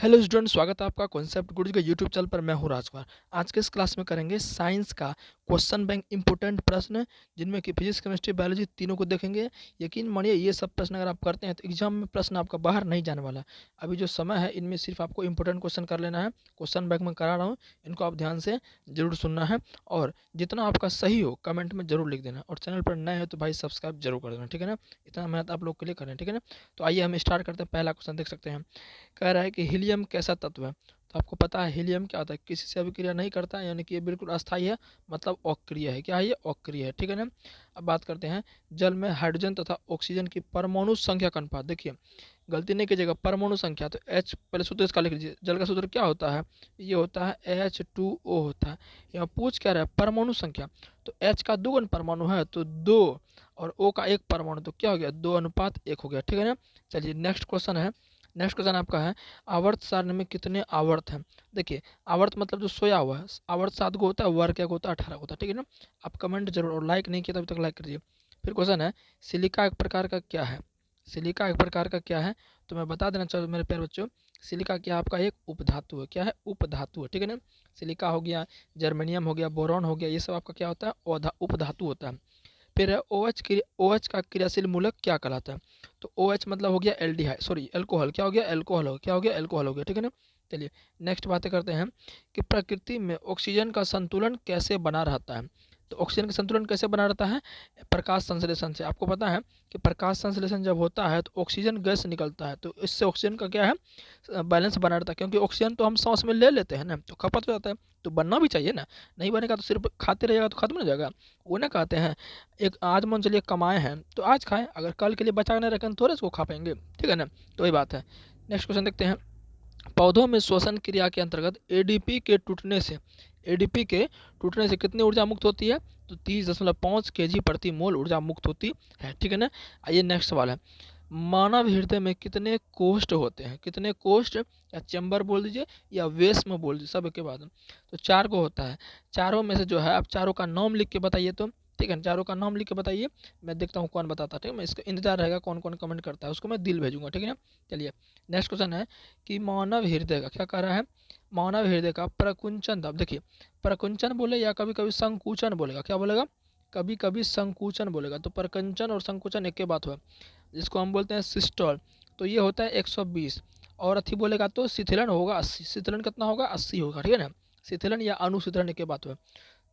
Hello student, स्वागत है आपका कॉन्सेप्ट गुरुजी के यूट्यूब चैनल पर। मैं हूं राजकुमार। आज के इस क्लास में करेंगे साइंस का क्वेश्चन बैंक इंपोर्टेंट प्रश्न, जिनमें कि फिजिक्स केमिस्ट्री बायोलॉजी तीनों को देखेंगे। यकीन मानिए ये सब प्रश्न अगर आप करते हैं तो एग्जाम में प्रश्न आपका बाहर नहीं जाने वाला। अभी जो समय है इनमें सिर्फ आपको इंपोर्टेंट क्वेश्चन कर लेना है। क्वेश्चन बैंक में करा रहा हूँ, इनको आप ध्यान से जरूर सुनना है और जितना आपका सही हो कमेंट में जरूर लिख देना। और चैनल पर नए हो तो भाई सब्सक्राइब जरूर कर देना, ठीक है ना। इतना मेहनत आप लोग के लिए करें, ठीक है ना। तो आइए हम स्टार्ट करते हैं। पहला क्वेश्चन देख सकते हैं, कह रहा है कि हीलियम कैसा तत्व है। तो आपको पता है हीलियम क्या होता है, किसी से अभिक्रिया नहीं करता है, यानी कि ये बिल्कुल अस्थायी है, मतलब अक्रिय है। क्या है ये? अक्रिय है, ठीक है ना। अब बात करते हैं जल में हाइड्रोजन तथा ऑक्सीजन की परमाणु संख्या का अनुपात। देखिए गलती नहीं कीजिएगा, परमाणु संख्या तो H पहले सूत्र इसका लिख लीजिए। जल का सूत्र क्या होता है? ये होता है H2O होता है। यहाँ पूछ क्या रहा है? परमाणु संख्या। तो H का 2 परमाणु है तो 2 और O का 1 परमाणु, तो क्या हो गया? 2:1 हो गया, ठीक है ना। चलिए नेक्स्ट क्वेश्चन है। नेक्स्ट क्वेश्चन आपका है आवर्त सारणी में कितने आवर्त हैं। देखिए आवर्त मतलब जो सोया हुआ है, आवर्त 7 को होता है, वर्ग क्या होता है? 18 होता है, ठीक है ना। आप कमेंट जरूर, और लाइक नहीं किया तब तक लाइक करिए। फिर क्वेश्चन है सिलिका एक प्रकार का क्या है। सिलिका एक प्रकार का क्या है? तो मैं बता देना चाहूँ मेरे प्यारे बच्चों, सिलिका क्या आपका एक उपधातु है। क्या है? उपधातु है, ठीक है ना। सिलिका हो गया, जर्मेनियम हो गया, बोरॉन हो गया, ये सब आपका क्या होता है? उपधातु होता है। फिर है OH का क्रियाशील मूलक क्या कहलाता है। तो OH मतलब हो गया एल्डिहाइड, सॉरी एल्कोहल। क्या हो गया? एल्कोहल हो गया। क्या हो गया? एल्कोहल हो गया, ठीक है ना। चलिए नेक्स्ट बातें करते हैं कि प्रकृति में ऑक्सीजन का संतुलन कैसे बना रहता है। तो ऑक्सीजन का संतुलन कैसे बना रहता है? प्रकाश संश्लेषण से। आपको पता है कि प्रकाश संश्लेषण जब होता है तो ऑक्सीजन गैस निकलता है, तो इससे ऑक्सीजन का क्या है? बैलेंस बना रहता है, क्योंकि ऑक्सीजन तो हम सांस में ले लेते हैं ना, तो खपत हो जाता है, तो बनना भी चाहिए ना। नहीं बनेगा तो सिर्फ खाते रहिएगा तो खत्म हो जाएगा। वो ना कहते हैं एक आज मान चलिए कमाए हैं तो आज खाएं, अगर कल के लिए बचा के नहीं रखें तो थोड़े इसको खा पाएंगे, ठीक है ना। तो वही बात है। नेक्स्ट क्वेश्चन देखते हैं, पौधों में श्वसन क्रिया के अंतर्गत एडीपी के टूटने से कितनी ऊर्जा मुक्त होती है। तो 30.5 kg प्रति मोल ऊर्जा मुक्त होती है, ठीक है ना। आइए नेक्स्ट सवाल है, मानव हृदय में कितने कोष्ठ होते हैं। कितने कोष्ठ, या चैम्बर बोल दीजिए या वेस्म बोल दीजिए, सब के बाद। तो 4 को होता है। चारों में से जो है आप चारों का नाम लिख के बताइए, तो ठीक है, चारों का नाम लिख के बताइए। मैं देखता हूँ कौन बताता है, ठीक है। मैं इसका इंतजार रहेगा, कौन कौन कमेंट करता है उसको मैं दिल भेजूंगा, ठीक है ना। चलिए नेक्स्ट क्वेश्चन है कि मानव हृदय का क्या कह रहा है, मानव हृदय का प्रकुंचन दाब। देखिए प्रकुंचन बोले या कभी कभी संकुचन बोलेगा। क्या बोलेगा? कभी कभी संकुचन बोलेगा। तो प्रकुंचन और संकुचन एक के बात हुआ, जिसको हम बोलते हैं सिस्टोल। तो ये होता है 120, और अथी बोलेगा तो शिथिलन होगा 80। शिथिलन कितना होगा? 80 होगा, ठीक है ना। शिथिलन या अनुशिथिलन एक के बात हुआ।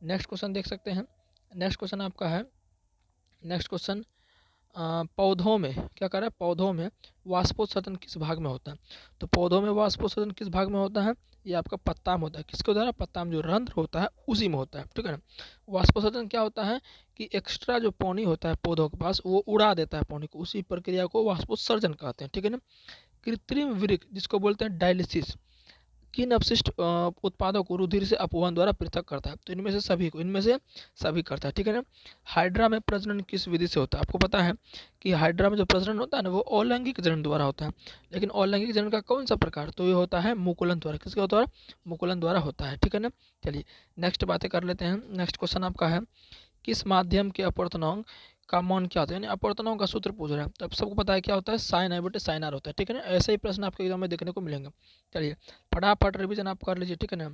नेक्स्ट क्वेश्चन देख सकते हैं। नेक्स्ट क्वेश्चन आपका है, नेक्स्ट क्वेश्चन पौधों में क्या कर रहा है, पौधों में वाष्पोत्सर्जन किस भाग में होता है। तो पौधों में वाष्पोत्सर्जन किस भाग में होता है? ये आपका पत्ता में होता है। किसके द्वारा? पत्ता में जो रंध्र होता है उसी में होता है, ठीक है ना। वाष्पोत्सर्जन क्या होता है कि एक्स्ट्रा जो पानी होता है पौधों के पास वो उड़ा देता है पानी को, उसी प्रक्रिया को वाष्पोत्सर्जन कहते हैं, ठीक है ना। कृत्रिम वृक्क जिसको बोलते हैं डायलिसिस, किन अपशिष्ट उत्पादों को रुधिर से अपवहन द्वारा पृथक करता है। तो इनमें से सभी करता है, ठीक है ना। हाइड्रा में प्रजनन किस विधि से होता है। आपको पता है कि हाइड्रा में जो प्रजनन होता है ना वो अलैंगिक जनन द्वारा होता है। लेकिन अलैंगिक जनन का कौन सा प्रकार? तो ये होता है मुकुलन द्वारा। किसके द्वारा? मुकुलन द्वारा होता है, ठीक है ना। चलिए नेक्स्ट बातें कर लेते हैं। नेक्स्ट क्वेश्चन आपका है, किस माध्यम के अपवर्तनांक का मान क्या होता है, यानी अपवर्तनांक का सूत्र पूछ रहा है। तो अब सबको पता है क्या होता है, साइन आई बटे साइन आर होता है, ठीक है ना। ऐसे ही प्रश्न आपके एग्जाम में देखने को मिलेंगे। चलिए फटाफट रिवीजन आप कर लीजिए, ठीक है ना।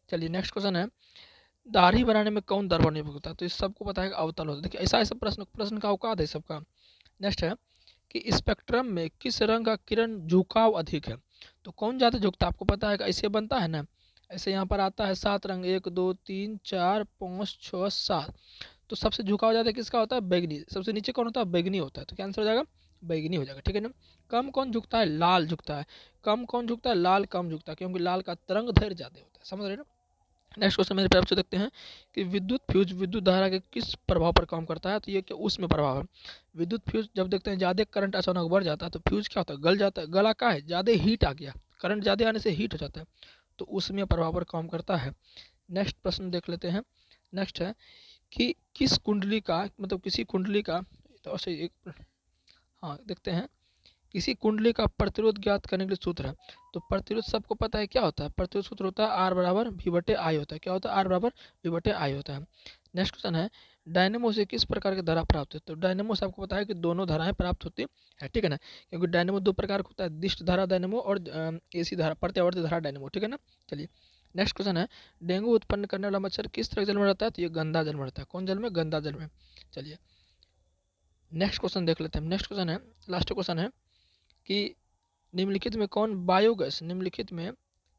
चलिए नेक्स्ट क्वेश्चन है, दाढ़ी बनाने में कौन दर्पण नहीं होता है। तो इस सबको पता है कि अवतल होता है। देखिए ऐसा ऐसा प्रश्न प्रश्न का औकात है सबका। नेक्स्ट है कि स्पेक्ट्रम में किस रंग का किरण झुकाव अधिक है। तो कौन ज़्यादा झुकता है? आपको पता है कि ऐसे बनता है ना, ऐसे यहाँ पर आता है 7 रंग, 1 2 3 4 5 6 7। तो सबसे झुकाव ज़्यादा किसका होता है? बैगनी। सबसे नीचे कौन होता है? बैगनी होता है। तो क्या आंसर हो जाएगा? बैगनी हो जाएगा, ठीक है ना। कम कौन झुकता है? लाल झुकता है। कम कौन झुकता है? लाल कम झुकता है, क्योंकि लाल का तरंग दैर्घ्य ज़्यादा होता है, समझ रहे ना। नेक्स्ट क्वेश्चन मेरे पैर से देखते हैं कि विद्युत फ्यूज विद्युत धारा के किस प्रभाव पर काम करता है। तो ये क्या उसमें प्रभाव है। विद्युत फ्यूज जब देखते हैं ज़्यादा करंट अचानक बढ़ जाता है तो फ्यूज क्या होता है? गल जाता है। गला का है, ज़्यादा हीट आ गया, करंट ज़्यादा आने से हीट हो जाता है, तो उसमें प्रभाव पर काम करता है। नेक्स्ट प्रश्न देख लेते हैं। नेक्स्ट है कि किस कुंडली का, मतलब किसी कुंडली का, तो ऐसे एक, हाँ देखते हैं, किसी कुंडली का प्रतिरोध ज्ञात करने के लिए सूत्र है। तो प्रतिरोध सबको पता है क्या होता है, प्रतिरोध सूत्र होता है R बराबर V बटे आई होता है। क्या होता है? R बराबर V बटे आई होता है। नेक्स्ट क्वेश्चन है, डायनेमो से किस प्रकार की धारा प्राप्त होती है? तो डायनेमो से आपको पता है कि दोनों धाराएं प्राप्त होती है, ठीक है ना, क्योंकि डायनेमो दो प्रकार का होता है, दिष्ट धारा डायनेमो और एसी धारा प्रत्यावर्ती धारा डायनेमो, ठीक है ना। चलिए नेक्स्ट क्वेश्चन है, डेंगू उत्पन्न करने वाला मच्छर किस तरह के जल में रहता है? तो ये गंदा जल में रहता है। कौन जल में? गंदा जल में। चलिए नेक्स्ट क्वेश्चन देख लेते हैं। नेक्स्ट क्वेश्चन है, लास्ट क्वेश्चन है कि निम्नलिखित में कौन बायोगैस, निम्नलिखित में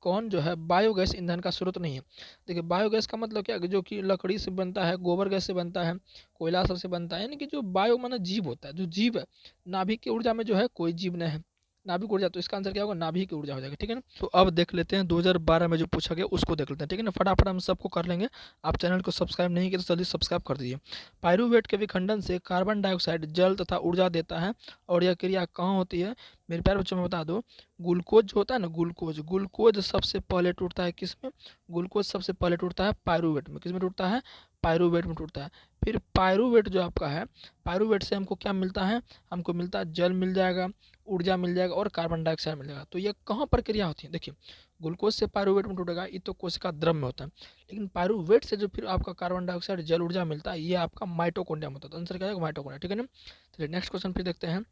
कौन जो है बायोगैस ईंधन का स्रोत नहीं है? देखिए बायोगैस का मतलब क्या है, जो कि लकड़ी से बनता है, गोबर गैस से बनता है, कोयला सबसे बनता है, यानी कि जो बायो माना जीव होता है, जो जीव है, नाभिक की ऊर्जा में जो है कोई जीव नहीं है, नाभिक ऊर्जा, तो इसका आंसर क्या होगा? नाभिक की ऊर्जा हो जाएगा, ठीक है ना। तो अब देख लेते हैं 2012 में जो पूछा गया उसको देख लेते हैं, ठीक है ना, फटाफट हम सबको कर लेंगे। आप चैनल को सब्सक्राइब नहीं किया तो जल्दी सब्सक्राइब कर दीजिए। पायरुवेट के विखंडन से कार्बन डाइऑक्साइड जल तथा ऊर्जा देता है और यह क्रिया कहाँ होती है? मेरे प्यारे बच्चों में बता दो, ग्लूकोज जो होता है ना, ग्लूकोज, ग्लूकोज सबसे पहले टूटता है किसमें? ग्लूकोज सबसे पहले टूटता है पायरुवेट में। किसमें टूटता है? पायरुवेट में टूटता है। फिर पायरुवेट जो आपका है, पायरुवेट से हमको क्या मिलता है? हमको मिलता है जल मिल जाएगा, ऊर्जा मिल जाएगा और कार्बन डाइऑक्साइड मिल जाएगा। तो ये कहाँ पर क्रिया होती है? देखिए ग्लूकोज से पायरुवेट में टूटेगा, ये तो कोशिका द्रव में होता है, लेकिन पायरुवेट से जो फिर आपका कार्बन डाइऑक्साइड जल ऊर्जा मिलता है, ये आपका माइटोकॉन्ड्रिया में होता है। तो आंसर क्या है? माइटोकॉन्ड्रिया, ठीक है ना। चलिए नेक्स्ट क्वेश्चन फिर देखते हैं।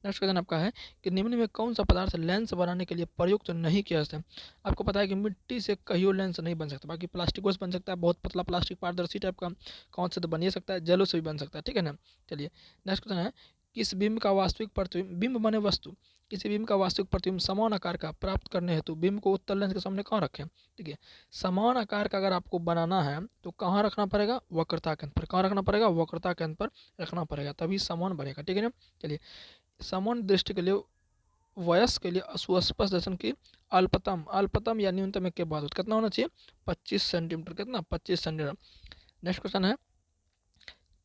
नेक्स्ट क्वेश्चन आपका है कि निम्न में कौन सा पदार्थ लेंस बनाने के लिए प्रयुक्त तो नहीं किया जाता है? आपको पता है कि मिट्टी से कहियो लेंस नहीं बन सकता, बाकी प्लास्टिकों से बन सकता है, बहुत पतला प्लास्टिक पारदर्शी टाइप का, कौन से तो बन ही सकता है, जलों से भी बन सकता है, ठीक है ना। चलिए नेक्स्ट क्वेश्चन है, किस बिंब का वास्तविक प्रतिबिंब, बिंब बने वस्तु, किसी बिंब का वास्तविक प्रतिबिंब समान आकार का प्राप्त करने हेतु बिंब को उत्तल लेंस के सामने कहाँ रखें? ठीक है, समान आकार का अगर आपको बनाना है तो कहाँ रखना पड़ेगा? वक्रता के अंत पर। कहाँ रखना पड़ेगा? वक्रता के अंत पर रखना पड़ेगा, तभी समान बनेगा, ठीक है ना। चलिए समान दृष्टि के लिए, वयस्क के लिए सुस्पष्ट दर्शन की अल्पतम, अल्पतम या न्यूनतम के बाद कितना होना चाहिए? 25 सेंटीमीटर। कितना? 25 सेंटीमीटर। नेक्स्ट क्वेश्चन है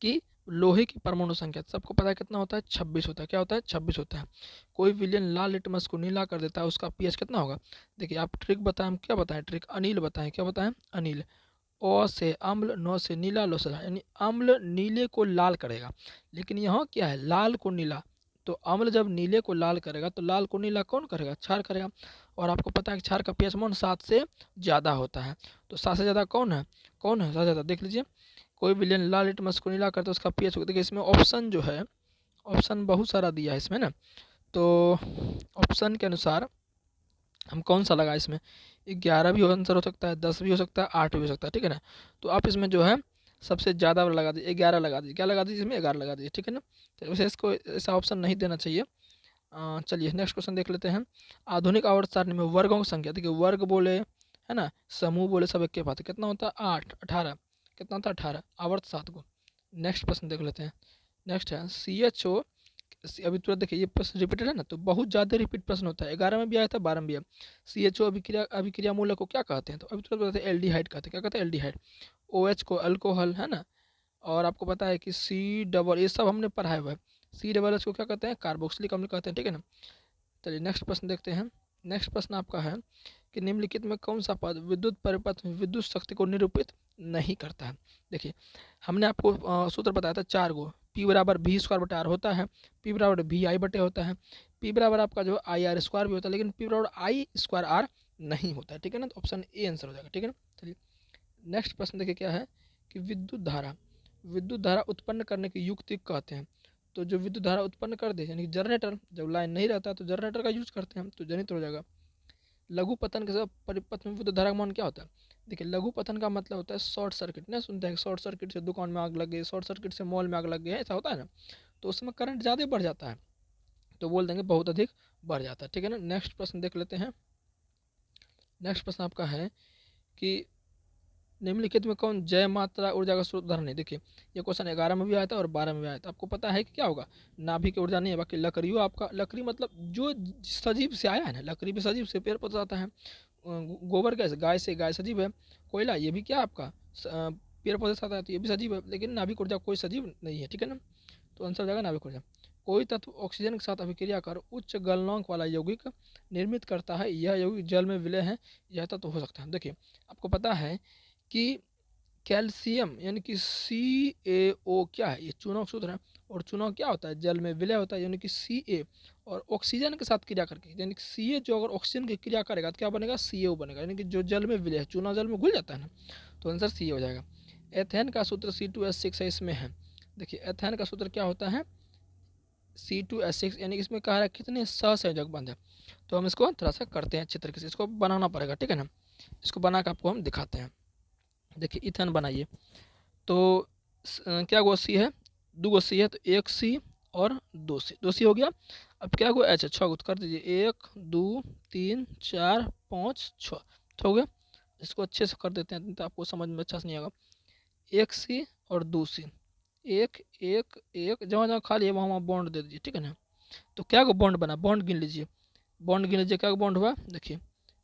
कि लोहे की परमाणु संख्या सबको पता है कितना होता है? 26 होता है। क्या होता है? 26 होता है। कोई विलियन लाल लिटमस को नीला कर देता है, उसका पीएच कितना होगा? देखिए आप ट्रिक बताएं, हम क्या बताएं? ट्रिक अनिल बताएं, क्या बताएं? अनिल। ओ से अम्ल, नो से नीला, लो से लाल, यानी अम्ल नीले को लाल करेगा, लेकिन यहाँ क्या है? लाल को नीला। तो अम्ल जब नीले को लाल करेगा तो लाल को नीला कौन करेगा? क्षार करेगा। और आपको पता है कि क्षार का पीएच मान 7 से ज़्यादा होता है। तो 7 से ज़्यादा कौन है? कौन है 7 से ज़्यादा? देख लीजिए, कोई विलियन लाल लिटमस को नीला करता है, उसका पीएच होगा। देखिए इसमें ऑप्शन जो है, ऑप्शन बहुत सारा दिया है इसमें ना, तो ऑप्शन के अनुसार हम कौन सा लगा इसमें? 11 भी आंसर हो सकता है, 10 भी हो सकता है, 8 भी हो सकता है, ठीक है ना। तो आप इसमें जो है सबसे ज़्यादा लगा दीजिए, 11 लगा दीजिए। क्या लगा दीजिए? इसमें 11 लगा दीजिए, ठीक है ना। तो वैसे इसको ऐसा ऑप्शन नहीं देना चाहिए। चलिए नेक्स्ट क्वेश्चन देख लेते हैं। आधुनिक आवर्त सारणी में वर्गों की संख्या, देखिए वर्ग बोले है ना, समूह बोले, सब एक के बात है। कितना होता है? 8, 18। कितना होता है? 18। आवर्त 7 को। नेक्स्ट प्रश्न देख लेते हैं। नेक्स्ट है CHO, अभी तुरंत देखिए ये प्रश्न रिपीटेड है ना, तो बहुत ज़्यादा रिपीट प्रश्न होता है, 11 में भी आया था, 12 में भी आया। CHO अभिक्रिया, अभिक्रिया मूल्य को क्या कहते हैं? तो अभी तुरंत बताते हैं एल्डिहाइड कहते हैं। क्या कहते हैं? एल्डिहाइड। OH को अल्कोहल, है ना। और आपको पता है कि C डबल, ये सब हमने पढ़ा हुआ है। C डबल H को क्या कहते हैं? कार्बोक्सिलिक अम्ल कहते हैं, ठीक है ना। चलिए नेक्स्ट प्रश्न देखते हैं। नेक्स्ट प्रश्न आपका है कि निम्नलिखित में कौन सा पद विद्युत परिपथ में विद्युत शक्ति को निरूपित नहीं करता है? देखिए हमने आपको सूत्र बताया था 4 गो, P बराबर V² बटे R होता है, P बराबर VI बटे होता है, P बराबर आपका जो IR² भी होता है, लेकिन P बराबर I²R नहीं होता है, ठीक है ना। तो ऑप्शन ए आंसर हो जाएगा, ठीक है ना। चलिए नेक्स्ट प्रश्न देखिए क्या है कि विद्युत धारा, विद्युत धारा उत्पन्न करने की युक्ति कहते हैं। तो जो विद्युत धारा उत्पन्न कर दे, यानी जनरेटर, जब लाइन नहीं रहता तो जनरेटर का यूज करते हैं, तो जनित्र हो जाएगा। लघु पतन के साथ परिपथ में विद्युत धारा का मान क्या होता है? देखिए लघु पतन का मतलब होता है शॉर्ट सर्किट ना, सुनते हैं शॉर्ट सर्किट से दुकान में आग लग गई, शॉर्ट सर्किट से मॉल में आग लग गई, ऐसा होता है ना, तो उसमें करंट ज़्यादा बढ़ जाता है, तो बोल देंगे बहुत अधिक बढ़ जाता है, ठीक है ना। नेक्स्ट प्रश्न देख लेते हैं। नेक्स्ट प्रश्न आपका है कि निम्नलिखित में कौन जय मात्रा ऊर्जा का स्रोत उदाहरण है? देखिए ये क्वेश्चन 11 में भी आया था और 12 में भी आया था। आपको पता है कि क्या होगा? नाभिक की ऊर्जा नहीं है, बाकी लकड़ियों, आपका लकड़ी मतलब जो सजीव से आया है ना, लकड़ी भी सजीव से, पेड़ पौधा आता है, गोबर गैस गाय से, गाय सजीव है, कोयला ये भी क्या आपका पेड़ पौधे से आता है, तो ये भी सजीव है, लेकिन नाभिक ऊर्जा कोई सजीव नहीं है, ठीक है ना। तो आंसर हो जाएगा नाभिक ऊर्जा। कोई तत्व ऑक्सीजन के साथ अभिक्रिया कर उच्च गलनांक वाला यौगिक निर्मित करता है, यह यौगिक जल में विलय है, यह तत्व हो सकता है। देखिए आपको पता है कि कैल्शियम यानी कि CaO क्या है? ये चूनक सूत्र है, और चूनक क्या होता है? जल में विलय होता है, यानी कि Ca, और ऑक्सीजन के साथ क्रिया करके, यानी कि Ca जो अगर ऑक्सीजन की क्रिया करेगा तो क्या बनेगा? CaO बनेगा, यानी कि जो जल में विलय है, चूना जल में घुल जाता है ना, तो आंसर C हो जाएगा। एथेन का सूत्र C2H6 है, इसमें है। देखिए एथेन का सूत्र क्या होता है, C2H6, यानी इसमें कहा है कितने सहसंयोजक बंध है। तो हम इसको थोड़ा सा करते हैं अच्छे तरीके से, इसको बनाना पड़ेगा, ठीक है ना। इसको बना के आपको हम दिखाते हैं। देखिए इथेन बनाइए, तो क्या गो सी है, 2 गो सी है, तो 1 सी और 2 सी, 2 सी हो गया। अब क्या गो एच है, 6 गो, तो कर दीजिए 1 2 3 4 5 6, हो गया। इसको अच्छे से कर देते हैं तो आपको समझ में अच्छा से नहीं आएगा। 1 सी और 2 सी, एक एक एक, जहाँ जहाँ खाली है वहाँ वहाँ बॉन्ड दे दीजिए, ठीक है ना। तो क्या को बॉन्ड बना, बॉन्ड गिन लीजिए, बॉन्ड गिन लीजिए, क्या बॉन्ड हुआ, देखिए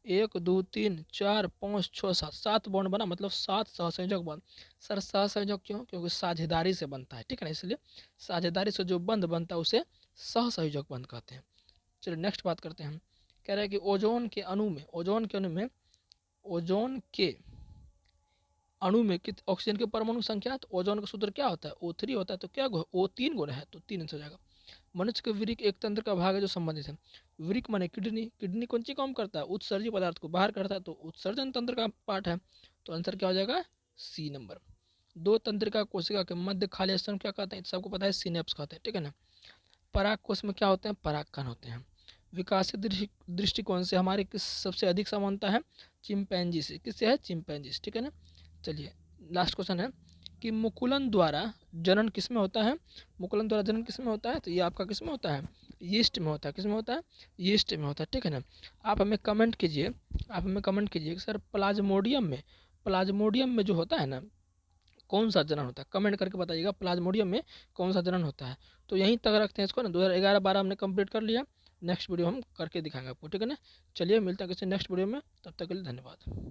1 2 3 4 5 6 7, 7 बॉन्ड बना, मतलब 7 सहसंयोजक बंध। सर सहसंयोजक क्यों, क्योंकि साझेदारी से बनता है, ठीक है ना, इसलिए साझेदारी से जो बंध बनता है उसे सहसंयोजक बंध कहते हैं। चलिए नेक्स्ट बात करते हैं हम। कह रहे हैं कि ओजोन के अणु में, ओजोन के अणु में, ओजोन के अणु में कित ऑक्सीजन के परमाणु संख्या, तो ओजोन का सूत्र क्या होता है, O3 होता है। तो क्या O3 गुण है, तो 3 हो जाएगा। मनुष्य के वृक्क एक तंत्र का भाग है जो संबंधित है। वृक्क माने किडनी, किडनी कौन सी काम करता है, उत्सर्जी पदार्थ को बाहर करता है, तो उत्सर्जन तंत्र का पार्ट है। तो आंसर क्या हो जाएगा, सी नंबर। 2 तंत्रिका कोशिका के मध्य खाली स्थान क्या कहते हैं, सबको पता है सिनेप्स कहते हैं, ठीक है ना। पराग कोश में क्या होते हैं, पराग कण होते हैं। विकासित दृष्टिकोण से हमारे किस सबसे अधिक समानता है, चिंपैंजी से, किससे है, चिंपैंजी से, ठीक है ना। चलिए लास्ट क्वेश्चन है कि मुकुलन द्वारा जनन किस में होता है, मुकुलन द्वारा जनन किस में होता है, तो ये आपका किस में होता है, यीस्ट में होता है। किस में होता है, यीस्ट में होता है, ठीक है ना। आप हमें कमेंट कीजिए, आप हमें कमेंट कीजिए कि सर प्लाज्मोडियम में, प्लाज्मोडियम में जो होता है ना, कौन सा जनन होता है, कमेंट करके बताइएगा प्लाज्मोडियम में कौन सा जनन होता है। तो यहीं तक रखते हैं इसको ना, 2011-12 हमने कंप्लीट कर लिया। नेक्स्ट वीडियो हम करके दिखाएंगे आपको, ठीक है ना। चलिए मिलते हैं किसी नेक्स्ट वीडियो में, तब तक के लिए धन्यवाद।